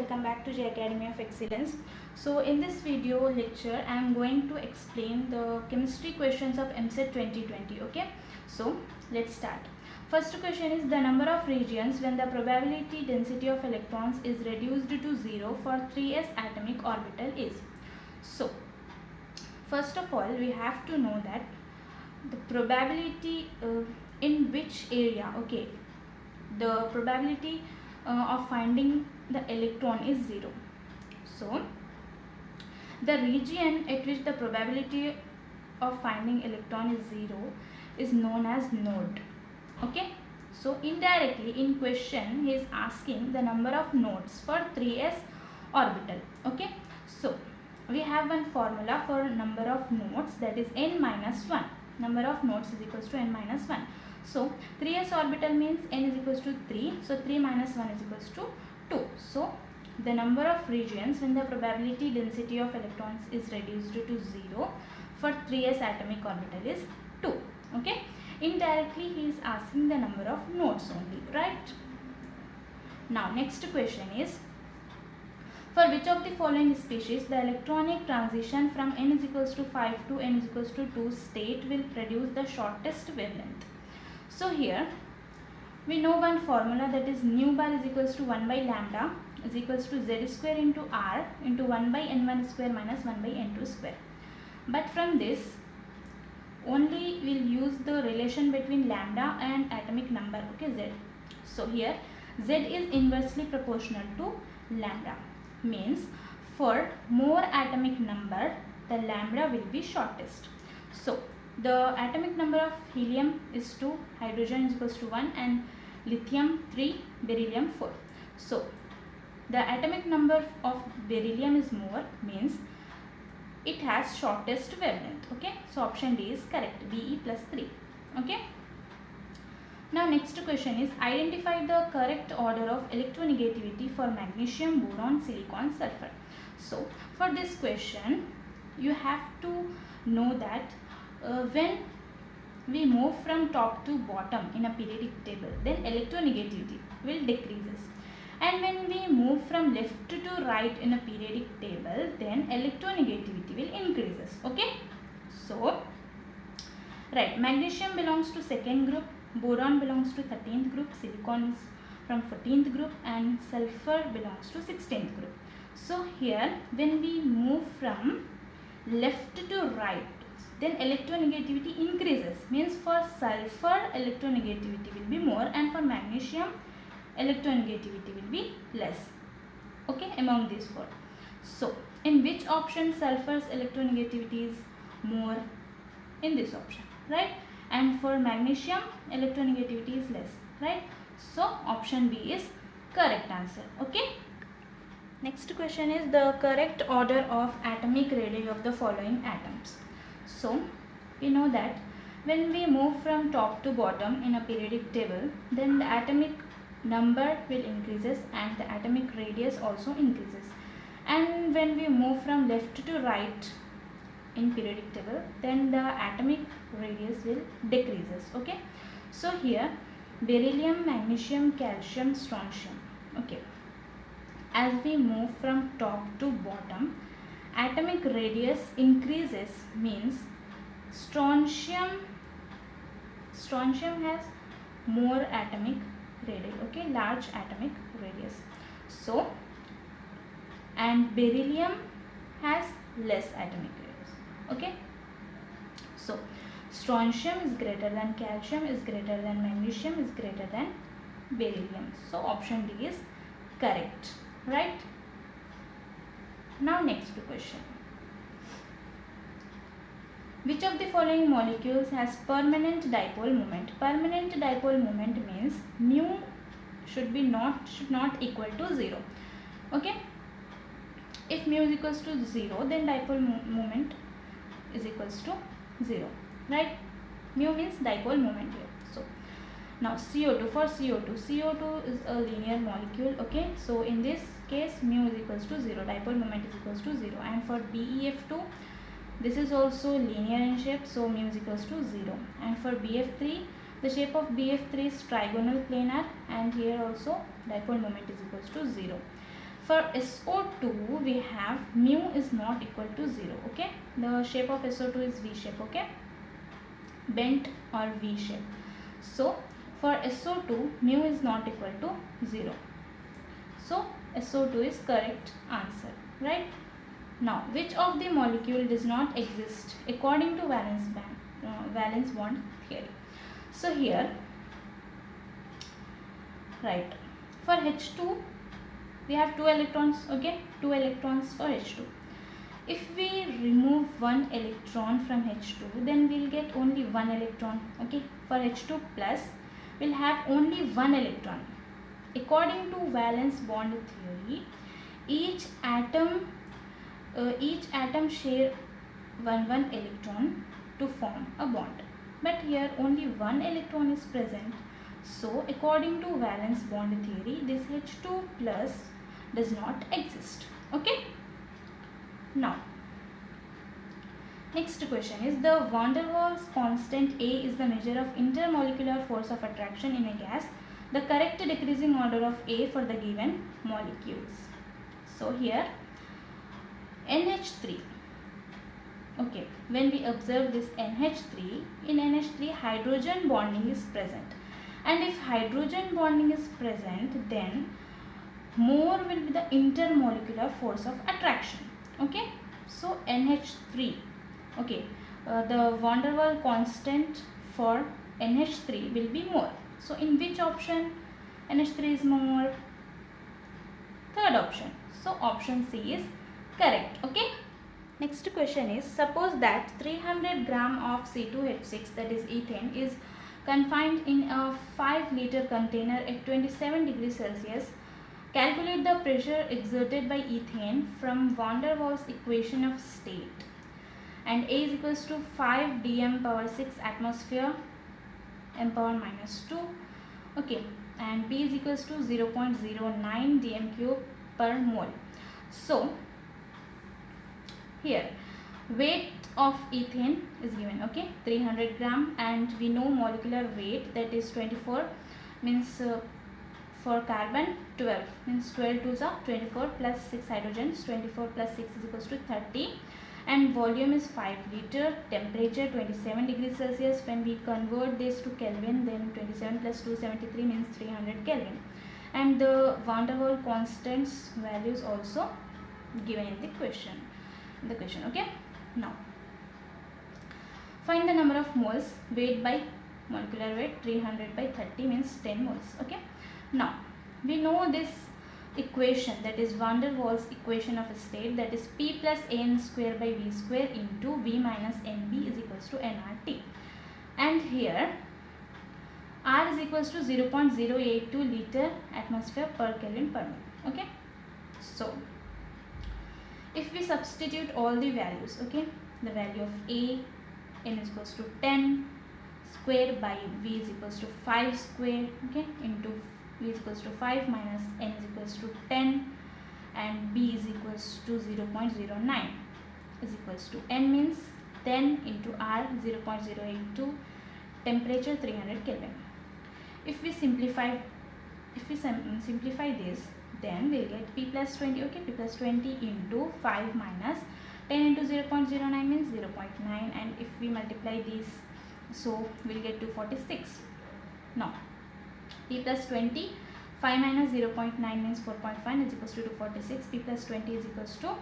welcome back to J Academy of Excellence. So in this video lecture I am going to explain the chemistry questions of EAMCET 2020. Okay, so let's start. First question is the number of regions when the probability density of electrons is reduced to 0 for 3s atomic orbital is. So first of all we have to know that the probability in which area, okay, the probability of finding the electron is 0. So the region at which the probability of finding electron is 0 is known as node. Okay, so indirectly in question he is asking the number of nodes for 3s orbital. Okay, so we have one formula for number of nodes, that is n minus 1. Number of nodes is equals to n minus 1. So 3s orbital means n is equals to 3. So 3 minus 1 is equals to 2. So the number of regions when the probability density of electrons is reduced to 0 for 3s atomic orbital is 2. Okay. Indirectly he is asking the number of nodes only, right? Now next question is, for which of the following species the electronic transition from n is equals to 5 to n is equals to 2 state will produce the shortest wavelength? So here we know one formula, that is nu bar is equals to 1 by lambda is equals to z square into r into 1 by n1 square minus 1 by n2 square. But from this only we'll use the relation between lambda and atomic number, okay, z. So here z is inversely proportional to lambda, means for more atomic number the lambda will be shortest. So the atomic number of helium is 2, hydrogen is equals to 1 and lithium 3, beryllium 4. So the atomic number of beryllium is more, means it has shortest wavelength. Okay, so option D is correct, Be plus 3. Okay. Now next question is, identify the correct order of electronegativity for magnesium, boron, silicon, sulfur. So for this question you have to know that when we move from top to bottom in a periodic table, then electronegativity will decreases, and when we move from left to right in a periodic table, then electronegativity will increases. Okay, so right, magnesium belongs to second group, boron belongs to 13th group, silicon is from 14th group and sulfur belongs to 16th group. So here when we move from left to right, then electronegativity increases, means for sulfur electronegativity will be more and for magnesium electronegativity will be less. Okay, among these four. So in which option sulfur's electronegativity is more? In this option, right? And for magnesium electronegativity is less, right? So option B is correct answer. Okay. Next question is the correct order of atomic radii of the following atoms. So we know that when we move from top to bottom in a periodic table, then the atomic number will increases and the atomic radius also increases, and when we move from left to right in periodic table, then the atomic radius will decreases. Okay, so here beryllium, magnesium, calcium, strontium. Okay, as we move from top to bottom, atomic radius increases, means strontium has more atomic radii, okay, large atomic radius. So and beryllium has less atomic radius. Okay, so strontium is greater than calcium, is greater than magnesium, is greater than beryllium. So option D is correct, right? Now next question, which of the following molecules has permanent dipole moment? Permanent dipole moment means mu should not equal to 0. Okay, if mu is equals to 0, then dipole moment is equals to 0, right? Mu means dipole moment here. So now CO2, for CO2 is a linear molecule. Okay, so in this case mu is equals to 0, dipole moment is equals to 0, and for BeF2 this is also linear in shape, so mu is equals to 0, and for BF3 the shape of BF3 is trigonal planar, and here also dipole moment is equals to 0. For SO2 we have mu is not equal to 0. Okay, the shape of SO2 is V shape. Okay, bent or V shape. So for SO2 mu is not equal to 0. So SO2 is correct answer, right? Now, which of the molecule does not exist according to valence bond theory? So here, right, for H2 we have 2 electrons. Okay, 2 electrons for H2. If we remove one electron from H2, then we'll get only one electron. Okay, for H2 plus we'll have only one electron. According to valence bond theory, each atom share one electron to form a bond, but here only one electron is present. So according to valence bond theory, this H2 plus does not exist. Okay, now next question is, the van der Waals constant A is the measure of intermolecular force of attraction in a gas. The correct decreasing order of A for the given molecules. So here NH3. Okay, when we observe this NH3, in NH3 hydrogen bonding is present, and if hydrogen bonding is present, then more will be the intermolecular force of attraction. Okay, so NH3. Okay, the van der Waals constant for NH3 will be more. So in which option NH3 is more? Third option. So option C is correct. Okay, next question is, suppose that 300 gram of C2H6, that is ethane, is confined in a 5 liter container at 27 degrees Celsius. Calculate the pressure exerted by ethane from van der Waals equation of state. And A is equals to 5 dm power 6 atmosphere m power minus 2. Okay, and B is equals to 0.09 dm cube per mole. So here weight of ethane is given. Okay, 300 gram, and we know molecular weight, that is 24, means for carbon 12, means 12 2s are 24 plus 6 hydrogens, 24 plus 6 is equals to 30, and volume is 5 liter, temperature 27 degrees Celsius. When we convert this to Kelvin, then 27 plus 273 means 300 Kelvin, and the van der Waals constants values also given in the question. Okay, now find the number of moles weight by molecular weight. 300 by 30 means 10 moles. Okay, now we know this equation, that is van der Waals equation of a state, that is P plus N square by V square into V minus NB is equals to nRT, and here R is equals to 0.082 liter atmosphere per Kelvin per mole. Okay, so if we substitute all the values, okay, the value of A, N is equals to 10 square by V is equals to 5 square, okay, into V is equals to 5 minus N is equals to 10, and B is equals to 0.09 is equals to N means 10 into R 0.082, temperature 300 Kelvin. If we simplify this, then we'll get P plus 20. Okay, P plus 20 into 5 minus 10 into 0.09 means 0.9, and if we multiply these, so we'll get 246. Now P plus 20, 5 minus 0.9 means 4.5 is equals to 246. P plus 20 is equals to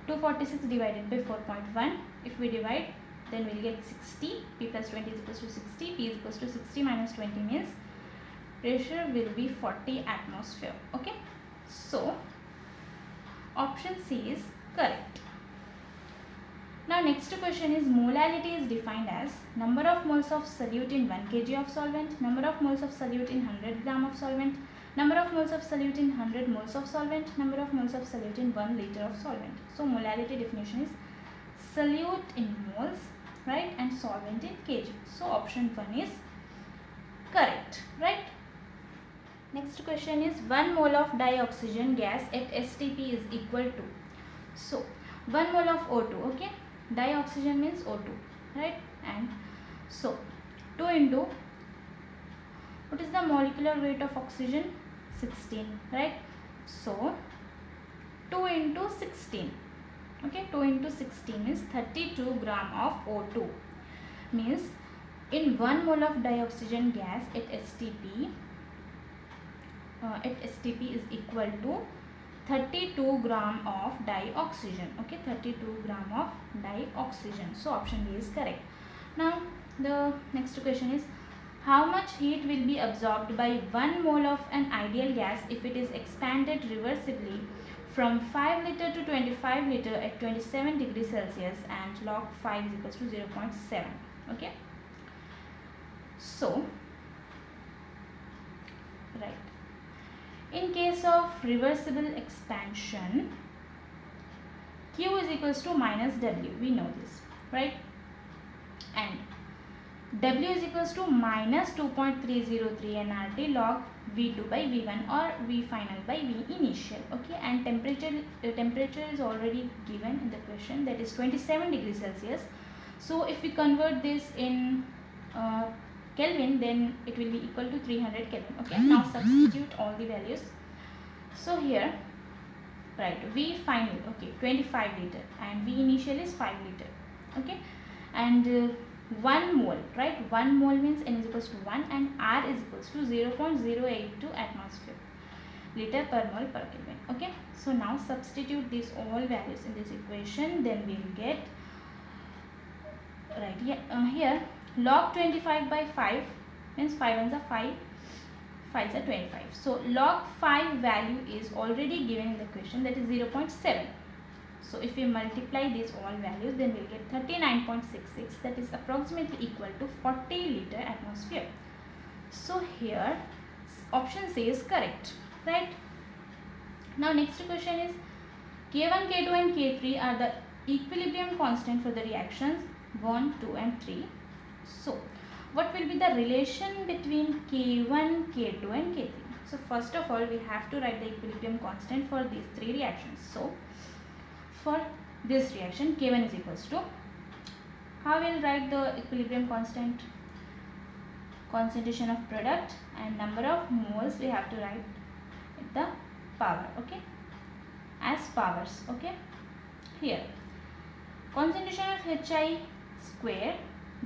246 divided by 4.1. If we divide, then we'll get 60. P plus 20 is equals to 60. P is equals to 60 minus 20 means pressure will be 40 atmosphere. Okay, so option C is correct. Now next question is, molality is defined as number of moles of solute in 1 kg of solvent, number of moles of solute in 100 gram of solvent, number of moles of solute in 100 moles of solvent, number of moles of solute in 1 liter of solvent. So molality definition is solute in moles, right, and solvent in kg. So option 1 is correct, right. Next question is, 1 mole of dioxygen gas at STP is equal to, so 1 mole of O2, okay, dioxygen means O2, right, and so 2 into, what is the molecular weight of oxygen? 16, right? So 2 into 16, okay, 2 into 16 is 32 gram of O2. Means in 1 mole of dioxygen gas at STP is equal to 32 gram of dioxygen, okay, 32 gram of dioxygen. So option B is correct. Now the next question is, how much heat will be absorbed by 1 mole of an ideal gas if it is expanded reversibly from 5 liter to 25 liter at 27 degrees Celsius and log 5 is equals to 0.7, okay? So right, in case of reversible expansion, Q is equals to minus W, we know this, right? And W is equals to minus 2.303 nRT log V2 by V1 or V final by V initial, okay? And temperature is already given in the question, that is 27 degrees Celsius. So if we convert this in Kelvin, then it will be equal to 300 Kelvin, okay? Now substitute all the values. So here, right, V final, okay, 25 liter and V initial is 5 liter, okay? And 1 mole, right, 1 mole means N is equals to 1 and R is equals to 0.082 atmosphere liter per mole per Kelvin, okay? So now substitute these all values in this equation, then we will get, right, here log 25 by 5 means 5 ones are 5, 5s are 25. So log 5 value is already given in the question, that is 0.7. So if we multiply these all values, then we will get 39.66, that is approximately equal to 40 liter atmosphere. So here option C is correct, right? Now next question is, K1, K2 and K3 are the equilibrium constant for the reactions 1, 2 and 3. So what will be the relation between K1, K2 and K3? So first of all, we have to write the equilibrium constant for these three reactions. So for this reaction, K1 is equals to, how we will write the equilibrium constant? Concentration of product and number of moles we have to write the power, okay, as powers, okay? Here concentration of HI square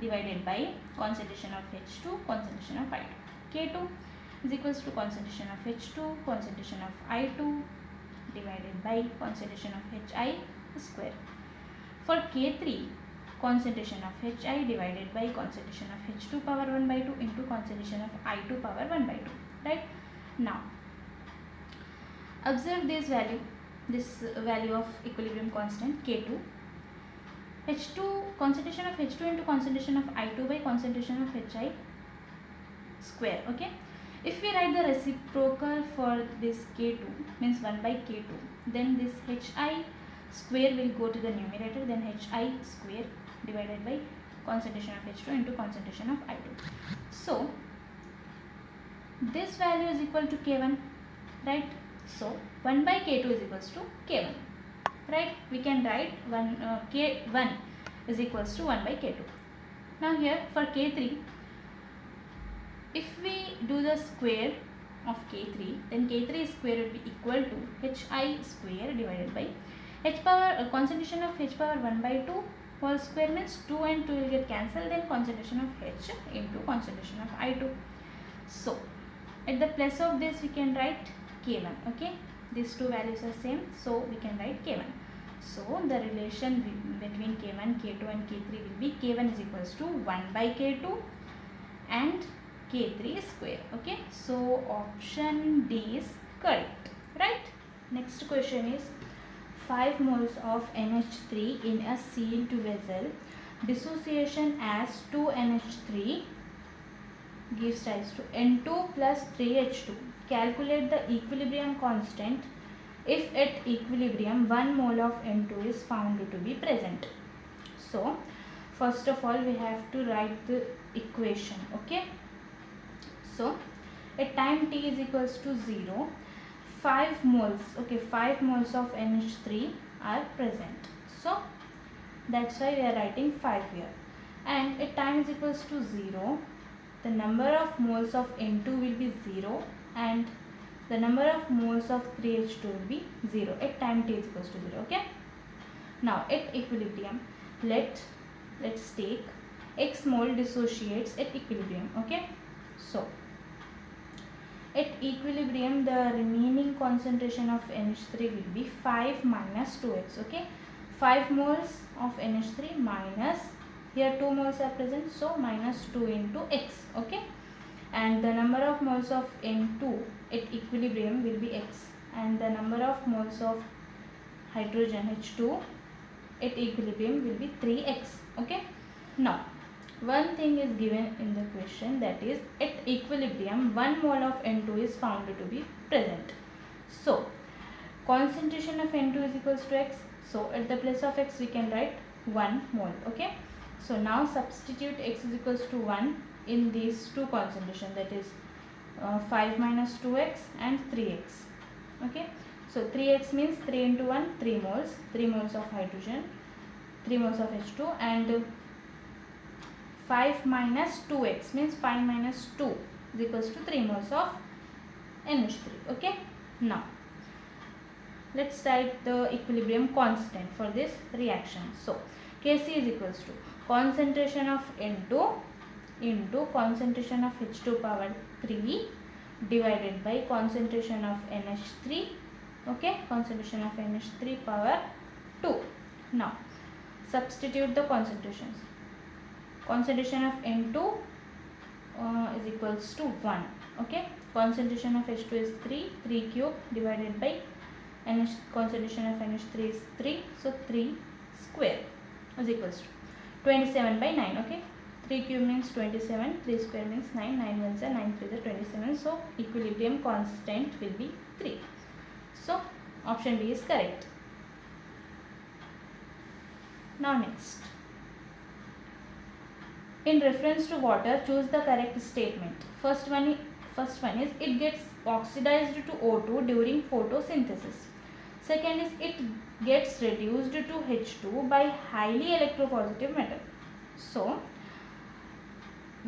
divided by concentration of H2, concentration of I2. K2 is equals to concentration of H2, concentration of I2 divided by concentration of HI square. For K3, concentration of HI divided by concentration of H2 power 1 by 2 into concentration of I2 power 1 by 2, right? Now observe this value of equilibrium constant K2, H2, concentration of H2 into concentration of I2 by concentration of HI square, okay? If we write the reciprocal for this K2 means 1 by K2, then this HI square will go to the numerator, then HI square divided by concentration of H2 into concentration of I2. So this value is equal to K1, right? So 1 by K2 is equals to K1, right? We can write K1 is equals to 1 by K2. Now here for K3, if we do the square of K3, then K3 square will be equal to HI square divided by H power, concentration of H power 1 by 2 whole square means 2 and 2 will get cancelled, then concentration of H into concentration of I2. So at the place of this we can write K1, okay? These two values are same, so we can write K1. So the relation between K1, K2 and K3 will be K1 is equals to 1 by K2 and K3 square, okay? So option D is correct, right? Next question is, 5 moles of NH3 in a sealed vessel, dissociation as 2NH3 gives rise to N2 plus 3H2. Calculate the equilibrium constant if at equilibrium 1 mole of N2 is found to be present. So first of all we have to write the equation, okay? So at time t is equals to 0, 5 moles, okay, 5 moles of NH3 are present. So that's why we are writing 5 here. And at time is equals to 0, the number of moles of N2 will be 0 and the number of moles of 3H2 will be 0 at time t is equals to 0. Okay. Now at equilibrium, let's take x mole dissociates at equilibrium. Okay. So at equilibrium, the remaining concentration of NH3 will be 5 minus 2x. Okay, 5 moles of NH3 minus, here 2 moles are present, so minus 2 into x. Okay, and the number of moles of N2 at equilibrium will be x, and the number of moles of hydrogen H2 at equilibrium will be 3x. Okay, now one thing is given in the question, that is at equilibrium 1 mole of N2 is found to be present. So concentration of N2 is equals to x. So at the place of x we can write 1 mole. Okay. So now substitute x is equals to 1 in these two concentration, that is 5 minus 2x and 3x. Okay. So 3x means 3 into 1, 3 moles. 3 moles of hydrogen, 3 moles of H2, and 5 minus 2x means 5 minus 2 is equals to 3 moles of NH3. Okay. Now let's write the equilibrium constant for this reaction. So Kc is equals to concentration of N2 into concentration of H2 power 3 divided by concentration of NH3. Okay, concentration of NH3 power 2. Now substitute the concentrations. Concentration of N2 is equals to 1. Okay, concentration of H2 is 3 cube divided by concentration of NH3 is 3, so 3 square is equals to 27 by 9. Okay, 3 cube means 27, 3 square means 9, 9 ones are 9, 3 is 27, so equilibrium constant will be 3. So option B is correct. Now next, in reference to water, choose the correct statement. First one is it gets oxidized to O2 during photosynthesis. Second is it gets reduced to H2 by highly electropositive metal. So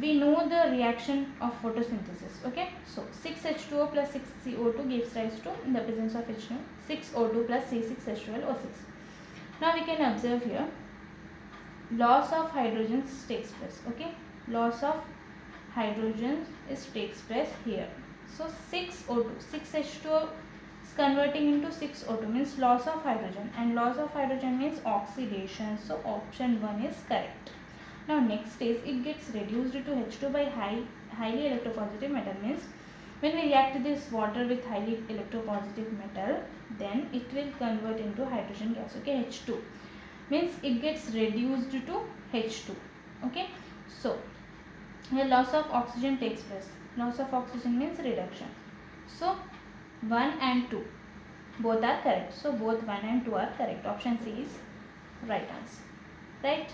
we know the reaction of photosynthesis. Okay, so 6H2O plus 6CO2 gives rise to, in the presence of H2, 6O2 plus C6H12O6. Now we can observe here, loss of hydrogen takes place. Okay, loss of hydrogen takes place here. So 6O2, 6H2O is converting into 6O2 means loss of hydrogen, and loss of hydrogen means oxidation. So option 1 is correct. Now next is it gets reduced to H2 by highly electropositive metal, means when we react this water with highly electropositive metal, then it will convert into hydrogen gas. Okay, H2 means it gets reduced to H2. Okay, so here loss of oxygen takes place. Loss of oxygen means reduction. So 1 and 2 both are correct. So both 1 and 2 are correct. Option C is right answer. Right.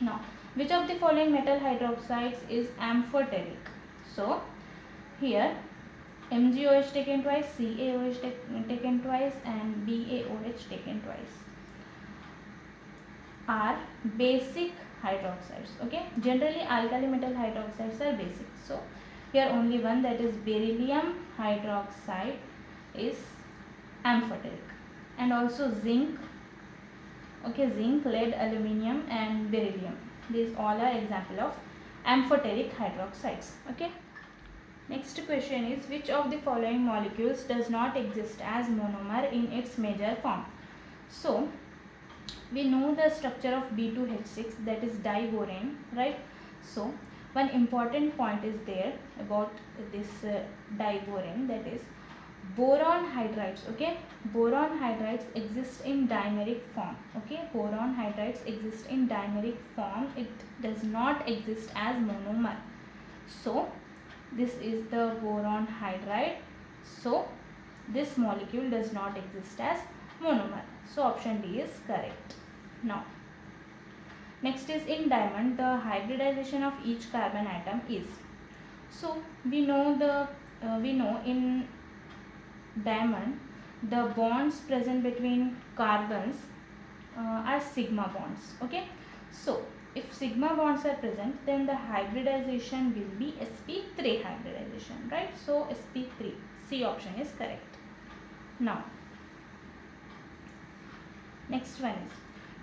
Now, which of the following metal hydroxides is amphoteric? So here MgOH taken twice, CaOH taken twice, and BaOH taken twice are basic hydroxides. Okay, generally alkali metal hydroxides are basic. So here only one, that is beryllium hydroxide, is amphoteric, and also zinc. Okay, zinc, lead, aluminium, and beryllium, these all are example of amphoteric hydroxides. Okay, next question is which of the following molecules does not exist as monomer in its major form? So we know the structure of B2H6, that is diborane, right? So one important point is there about this diborane, that is boron hydrides. Okay, boron hydrides exist in dimeric form. Okay, boron hydrides exist in dimeric form, it does not exist as monomer. So this is the boron hydride, so this molecule does not exist as monomer. So option D is correct. Now next is in diamond, the hybridization of each carbon atom is. So we know in diamond the bonds present between carbons are sigma bonds. Okay, so if sigma bonds are present, then the hybridization will be sp3 hybridization, right? So sp3, C option is correct. Now, next one is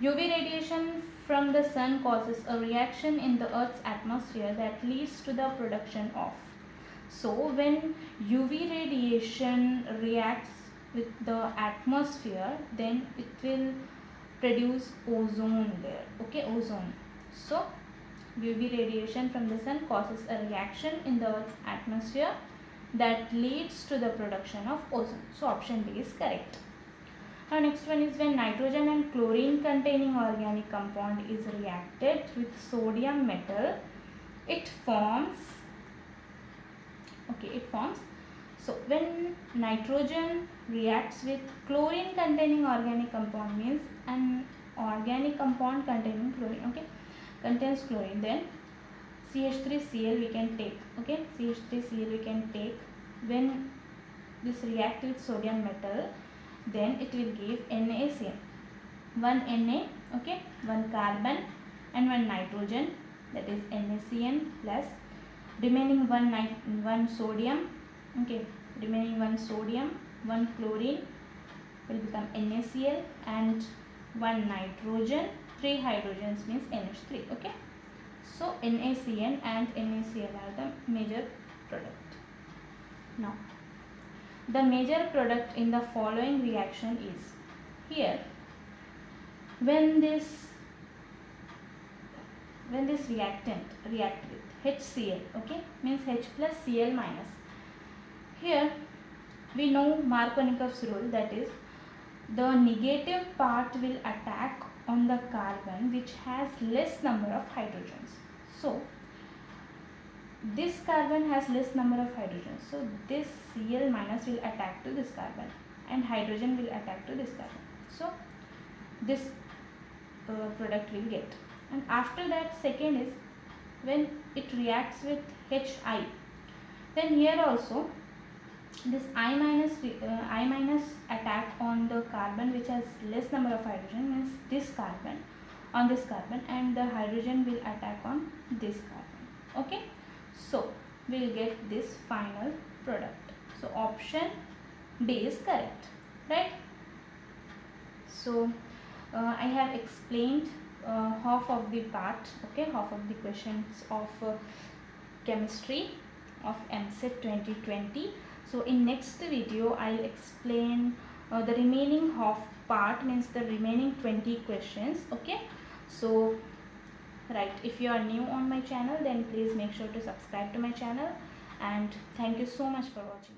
UV radiation from the sun causes a reaction in the Earth's atmosphere that leads to the production of. So when UV radiation reacts with the atmosphere, then it will produce ozone layer. Okay, ozone. So UV radiation from the sun causes a reaction in the Earth's atmosphere that leads to the production of ozone. So option B is correct. Now next one is when nitrogen and chlorine containing organic compound is reacted with sodium metal, it forms. So when nitrogen reacts with chlorine containing organic compound, means an organic compound containing chlorine, okay, contains chlorine, then CH3Cl we can take, okay, CH3Cl we can take. When this react with sodium metal, then it will give NaCN, one Na, okay, one carbon and one nitrogen, that is NaCN, plus remaining one sodium, okay, remaining one sodium, one chlorine will become NaCl, and one nitrogen, three hydrogens means NH3, okay. So NaCN and NaCl are the major product. Now the major product in the following reaction is, here when this reactant react with HCl, okay, means H plus Cl minus. Here we know Markovnikov's rule, that is the negative part will attack on the carbon which has less number of hydrogens. So this carbon has less number of hydrogens, so this Cl minus will attack to this carbon and hydrogen will attack to this carbon. So this product will get. And after that, second is when it reacts with Hi, then here also this I minus attack on the carbon which has less number of hydrogen, means this carbon on this carbon, and the hydrogen will attack on this carbon, okay. So we will get this final product. So option D is correct, right? So I have explained half of the part, okay, half of the questions of chemistry of EAMCET 2020. So in next video I'll explain the remaining half part, means the remaining 20 questions, okay. So right, if you are new on my channel, then please make sure to subscribe to my channel, and thank you so much for watching.